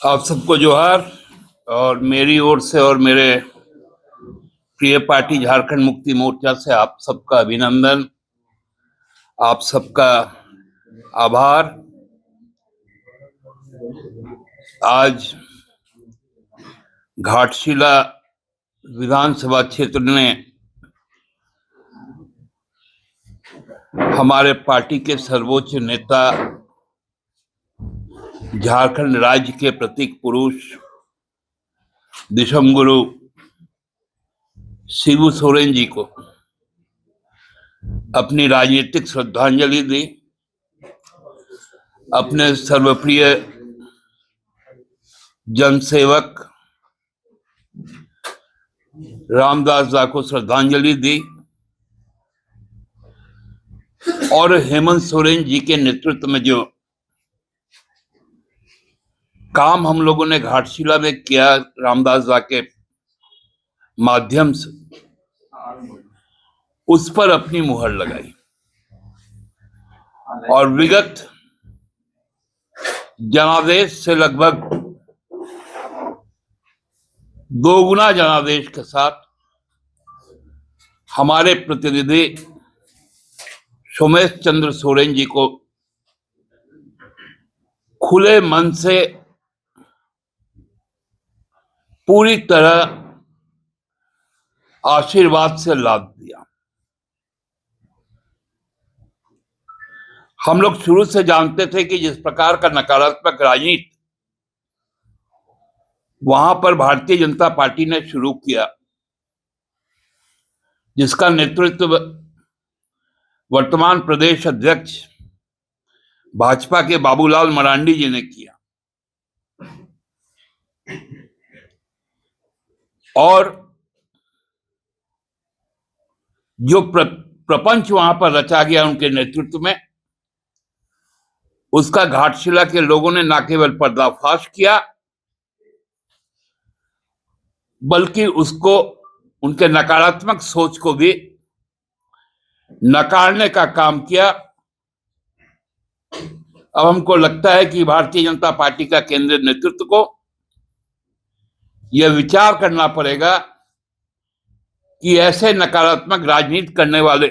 आप सबको जोहार। और मेरी ओर से और मेरे प्रिय पार्टी झारखंड मुक्ति मोर्चा से आप सबका अभिनंदन, आप सबका आभार। आज घाटशिला विधानसभा क्षेत्र में हमारे पार्टी के सर्वोच्च नेता, झारखंड राज्य के प्रतीक पुरुष दिशम गुरु शिबू सोरेन जी को अपनी राजनीतिक श्रद्धांजलि दी। अपने सर्वप्रिय जनसेवक रामदास दा को श्रद्धांजलि दी और हेमंत सोरेन जी के नेतृत्व में जो काम हम लोगों ने घाटशिला में किया रामदास दा के माध्यम से, उस पर अपनी मुहर लगाई और विगत जनादेश से लगभग 2 गुना जनादेश के साथ हमारे प्रतिनिधि सोमेश चंद्र सोरेन जी को खुले मन से पूरी तरह आशीर्वाद से लाद दिया। हम लोग शुरू से जानते थे कि जिस प्रकार का नकारात्मक राजनीति वहां पर भारतीय जनता पार्टी ने शुरू किया, जिसका नेतृत्व वर्तमान प्रदेश अध्यक्ष भाजपा के बाबूलाल मरांडी जी ने किया, और जो प्रपंच वहां पर रचा गया उनके नेतृत्व में, उसका घाटशिला के लोगों ने न केवल पर्दाफाश किया बल्कि उसको, उनके नकारात्मक सोच को भी नकारने का काम किया। अब हमको लगता है कि भारतीय जनता पार्टी का केंद्रीय नेतृत्व को यह विचार करना पड़ेगा कि ऐसे नकारात्मक राजनीति करने वाले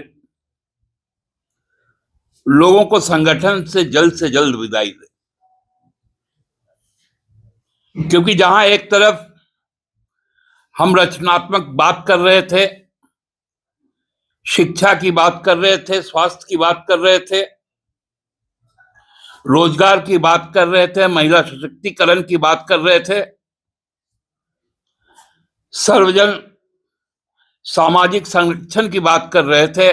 लोगों को संगठन से जल्द विदाई दे, क्योंकि जहां एक तरफ हम रचनात्मक बात कर रहे थे, शिक्षा की बात कर रहे थे, स्वास्थ्य की बात कर रहे थे, रोजगार की बात कर रहे थे, महिला सशक्तिकरण की बात कर रहे थे, सर्वजन सामाजिक संरक्षण की बात कर रहे थे,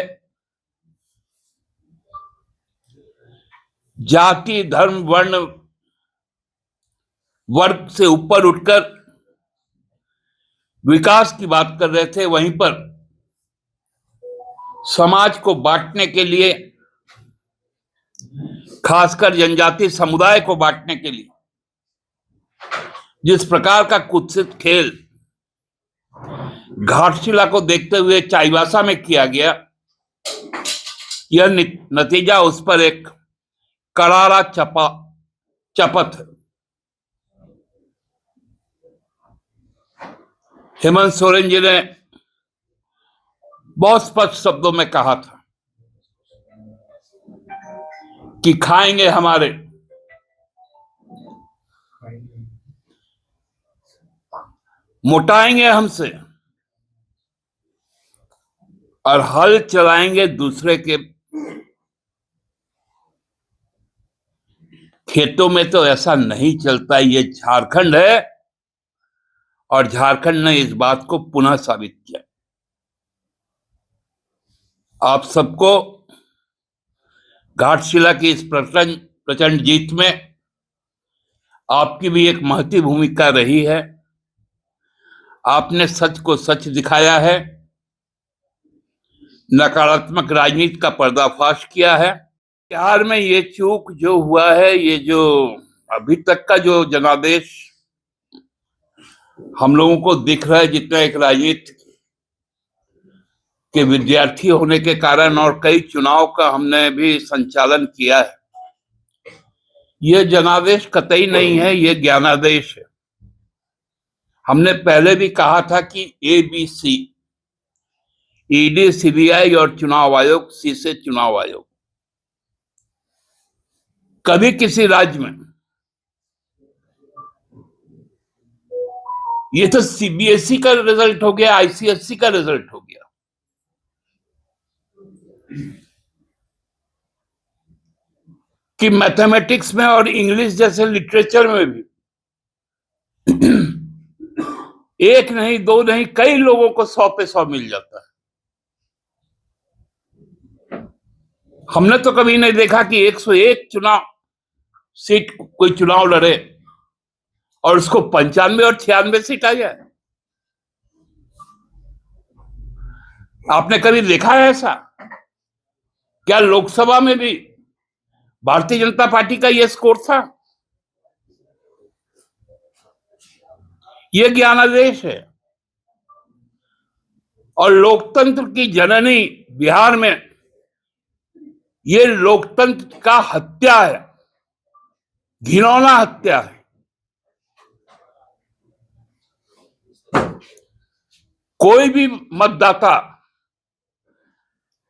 जाति धर्म वर्ण वर्ग से ऊपर उठकर विकास की बात कर रहे थे, वहीं पर समाज को बांटने के लिए, खासकर जनजाति समुदाय को बांटने के लिए जिस प्रकार का कुत्सित खेल घाटशिला को देखते हुए चाईबासा में किया गया, यह नतीजा उस पर एक करारा चपत है। हेमंत सोरेन जी ने बहुत स्पष्ट शब्दों में कहा था कि खाएंगे हमारे, मोटाएंगे हमसे और हल चलाएंगे दूसरे के खेतों में। तो ऐसा नहीं चलता, ये झारखंड है और झारखंड ने इस बात को पुनः साबित किया। आप सबको घाटशिला की इस प्रचंड जीत में आपकी भी एक महती भूमिका रही है। आपने सच को सच दिखाया है, नकारात्मक राजनीति का पर्दाफाश किया है। बिहार में ये चूक जो हुआ है, ये जो अभी तक का जो जनादेश हम लोगों को दिख रहा है, जितना एक राजनीति के विद्यार्थी होने के कारण और कई चुनाव का हमने भी संचालन किया है, ये जनादेश कतई नहीं है, ये ज्ञानादेश है। हमने पहले भी कहा था कि ABC, ईडी, सीबीआई और चुनाव आयोग, सी से चुनाव आयोग, कभी किसी राज्य में, ये तो सीबीएसई का रिजल्ट हो गया, आईसीएसई का रिजल्ट हो गया। कि मैथमेटिक्स में और इंग्लिश जैसे लिटरेचर में भी एक नहीं, दो नहीं, कई लोगों को 100 पे 100 मिल जाता है। हमने तो कभी नहीं देखा कि 101 चुनाव सीट कोई चुनाव लड़े और उसको 95 और 96 सीट आ जाए। आपने कभी देखा है ऐसा? क्या लोकसभा में भी भारतीय जनता पार्टी का यह स्कोर था? यह ज्ञानादेश है। और लोकतंत्र की जननी बिहार में ये लोकतंत्र का हत्या है, घिनौना हत्या है। कोई भी मतदाता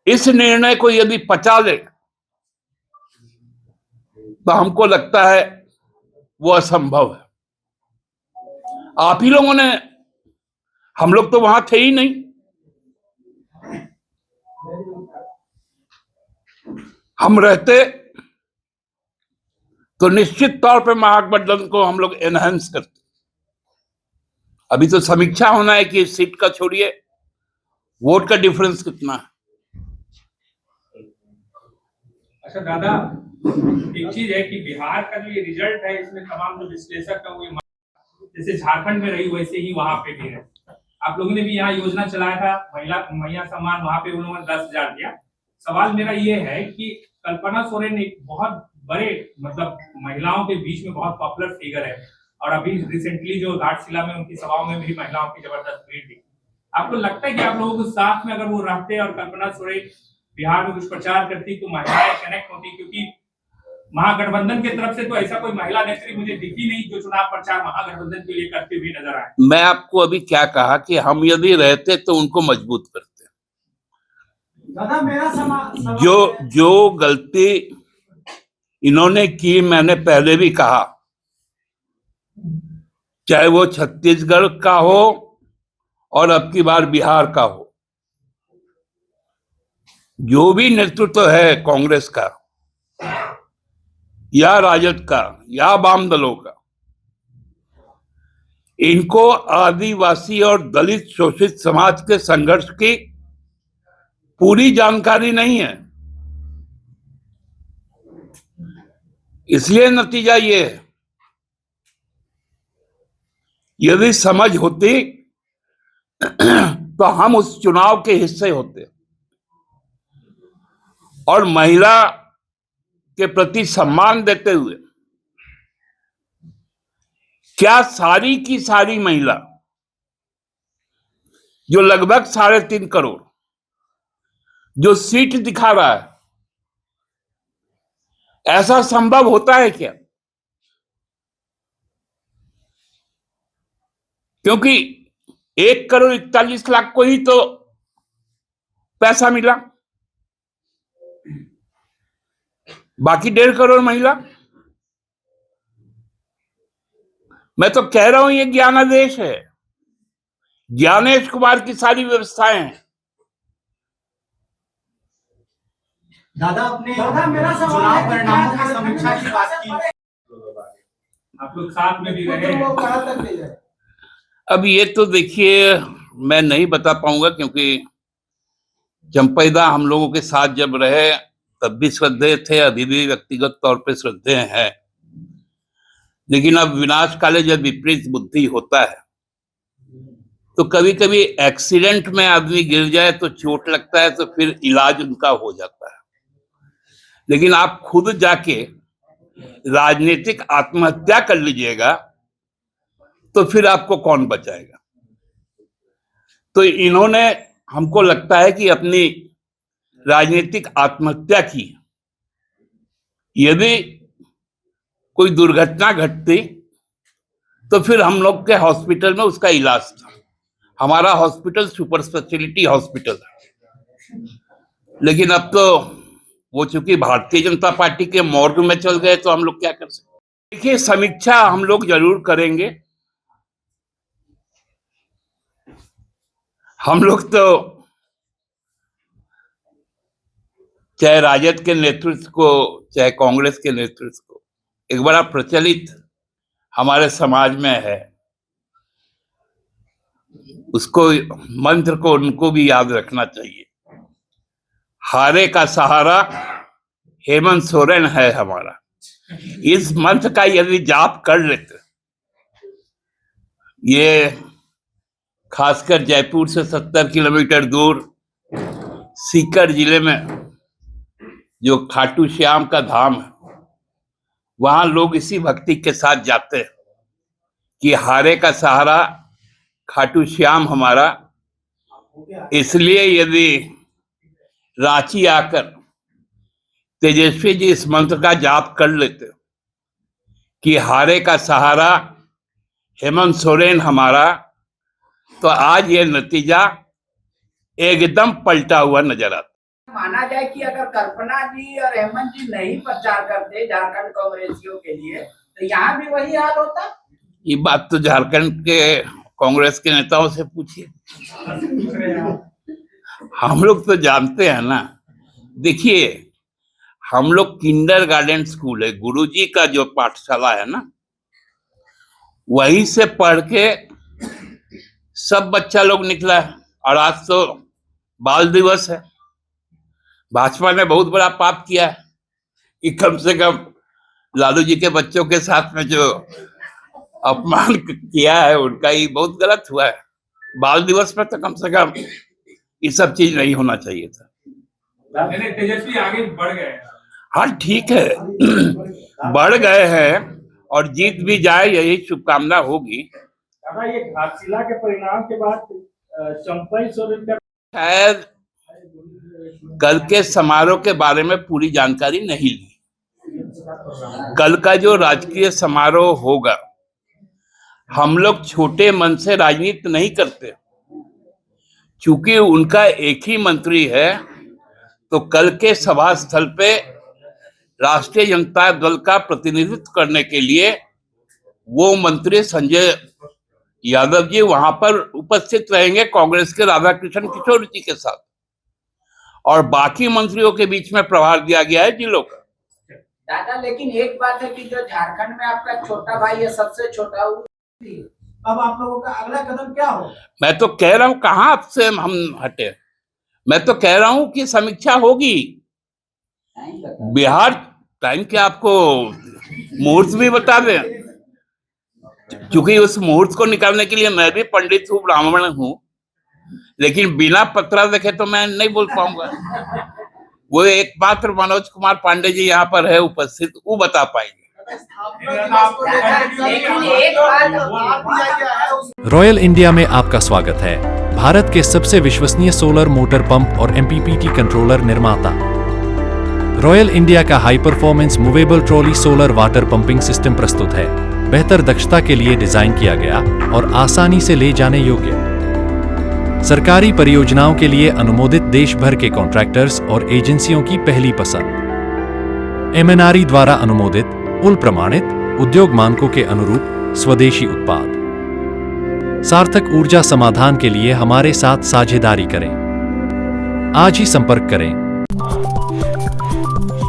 इस निर्णय को यदि पचा ले तो हमको लगता है वो असंभव है। आप ही लोगों ने, हम लोग तो वहां थे ही नहीं। हम रहते तो निश्चित तौर पे महागठबंधन को हम लोग एनहांस करते। अभी तो समीक्षा होना है कि सीट का छोड़िए, वोट का डिफरेंस कितना है। अच्छा दादा, एक चीज है कि बिहार का जो ये रिजल्ट है, इसमें तमाम जो विश्लेषक है वो जैसे झारखंड में रही वैसे ही वहां पे भी है। आप लोगों ने भी यहाँ योजना चलाया था, महिला सम्मान, वहां पे उन्होंने 10,000 दिया। सवाल मेरा ये है कि कल्पना सोरेन एक बहुत बड़े, मतलब महिलाओं के बीच में बहुत पॉपुलर फिगर है, और अभी रिसेंटली जो घाटशिला में उनकी सभाओं में भी महिलाओं की जबरदस्त भीड़ थी। आपको लगता है कि आप लोगों के साथ में अगर वो रहते और कल्पना सोरेन बिहार में कुछ प्रचार करती तो महिलाएं कनेक्ट होती? क्योंकि महागठबंधन की तरफ से तो ऐसा कोई महिला नेत्री मुझे दिखी नहीं जो चुनाव प्रचार महागठबंधन के लिए करते हुए नजर आए। मैं आपको अभी क्या कहा कि हम यदि रहते तो उनको मजबूत करते। दादा मेरा जो गलती इन्होंने की, मैंने पहले भी कहा, चाहे वो छत्तीसगढ़ का हो और अब की बार बिहार का हो, जो भी नेतृत्व है कांग्रेस का या राजद का या वाम दलों का, इनको आदिवासी और दलित शोषित समाज के संघर्ष की पूरी जानकारी नहीं है। इसलिए नतीजा ये है। यदि समझ होती तो हम उस चुनाव के हिस्से होते और महिला के प्रति सम्मान देते हुए, क्या सारी की सारी महिला जो लगभग 3.5 करोड़ जो सीट दिखा रहा है, ऐसा संभव होता है क्या? क्योंकि 1,41,00,000 को ही तो पैसा मिला, बाकी 1.5 करोड़ महिला। मैं तो कह रहा हूं ये ज्ञानादेश है, ज्ञानेश कुमार की सारी व्यवस्थाएं हैं। दादा मेरा चुनाव परिणामों की समीक्षा की बात की, आप लोग साथ में भी रहे हैं। अब ये तो देखिए मैं नहीं बता पाऊंगा, क्योंकि चंपैदा हम लोगों के साथ जब रहे तब भी श्रद्धेय थे, अभी भी व्यक्तिगत तौर पे श्रद्धेय हैं। लेकिन अब विनाश काले जब विपरीत बुद्धि होता है तो कभी कभी एक्सीडेंट में आदमी गिर जाए तो चोट लगता है, तो फिर इलाज उनका हो जाता है। लेकिन आप खुद जाके राजनीतिक आत्महत्या कर लीजिएगा तो फिर आपको कौन बचाएगा? तो इन्होंने, हमको लगता है कि अपनी राजनीतिक आत्महत्या की। यदि कोई दुर्घटना घटती तो फिर हम लोग के हॉस्पिटल में उसका इलाज था। हमारा हॉस्पिटल सुपर स्पेशलिटी हॉस्पिटल है, लेकिन अब तो वो चूंकि भारतीय जनता पार्टी के मॉर्ग में चल गए तो हम लोग क्या कर सकते। देखिए, समीक्षा हम लोग जरूर करेंगे। हम लोग तो चाहे राजद के नेतृत्व को चाहे कांग्रेस के नेतृत्व को, एक बड़ा प्रचलित हमारे समाज में है, उसको मंत्र को उनको भी याद रखना चाहिए। हारे का सहारा हेमंत सोरेन है हमारा। इस मंत्र का यदि जाप कर लेते, ये खासकर जयपुर से 70 किलोमीटर दूर सीकर जिले में जो खाटू श्याम का धाम है, वहां लोग इसी भक्ति के साथ जाते हैं कि हारे का सहारा खाटू श्याम हमारा। इसलिए यदि रांची आकर तेजस्वी जी इस मंत्र का जाप कर लेते कि हारे का सहारा हेमंत सोरेन हमारा, तो आज ये नतीजा एकदम पलटा हुआ नजर आता। माना जाए कि अगर कल्पना जी और हेमंत जी नहीं प्रचार करते झारखंड कांग्रेसियों के लिए, तो यहाँ भी वही हाल होता। ये बात तो झारखंड के कांग्रेस के नेताओं से पूछिए। हम लोग तो जानते हैं ना। देखिए, हम लोग किंडरगार्टन स्कूल है, गुरुजी का जो पाठशाला है ना, वहीं से पढ़ के सब बच्चा लोग निकला है। और आज तो बाल दिवस है। भाजपा ने बहुत बड़ा पाप किया है कि कम से कम लालू जी के बच्चों के साथ में जो अपमान किया है उनका, ही बहुत गलत हुआ है। बाल दिवस में तो कम से कम ये सब चीज नहीं होना चाहिए था। तेजस्वी आगे बढ़ गए। हाँ ठीक है, बढ़ गए हैं और जीत भी जाए, यही शुभकामना होगी। दादा, ये घाटशिला के परिणाम के बाद चंपई सोरेन का शायद कल के समारोह के बारे में पूरी जानकारी नहीं ली। कल का जो राजकीय समारोह होगा, हम लोग छोटे मन से राजनीति नहीं करते। चूंकि उनका एक ही मंत्री है, तो कल के सभा स्थल पे राष्ट्रीय जनता दल का प्रतिनिधित्व करने के लिए वो मंत्री संजय यादव जी वहां पर उपस्थित रहेंगे कांग्रेस के राधाकृष्ण किशोर जी के साथ, और बाकी मंत्रियों के बीच में प्रभार दिया गया है जिलों का। दादा, लेकिन एक बात है कि जो झारखंड में आपका छोटा भाई है, सबसे छोटा, अब आप लोगों का अगला कदम क्या हो? मैं तो कह रहा हूं, कहाँ आपसे हम हटे। मैं तो कह रहा हूं कि समीक्षा होगी। बिहार टाइम के आपको मुहूर्त भी बता दें, क्योंकि उस मुहूर्त को निकालने के लिए मैं भी पंडित हूँ, ब्राह्मण हूँ, लेकिन बिना पत्रा देखे तो मैं नहीं बोल पाऊंगा। वो एकमात्र मनोज कुमार पांडे जी यहाँ पर है उपस्थित, वो बता पाएंगे। रॉयल इंडिया में आपका स्वागत है। भारत के सबसे विश्वसनीय सोलर मोटर पंप और MPPT कंट्रोलर निर्माता रॉयल इंडिया का high performance movable trolley solar water pumping system प्रस्तुत है। बेहतर दक्षता के लिए डिजाइन किया गया और आसानी से ले जाने योग्य। सरकारी परियोजनाओं के लिए अनुमोदित देश भर के कॉन्ट्रैक्टर्स और एजेंसियों की पहली पसंद। MNRE द्वारा अनुमोदित, उल प्रमाणित, उद्योग मानकों के अनुरूप स्वदेशी उत्पाद। सार्थक ऊर्जा समाधान के लिए हमारे साथ साझेदारी करें। आज ही संपर्क करें।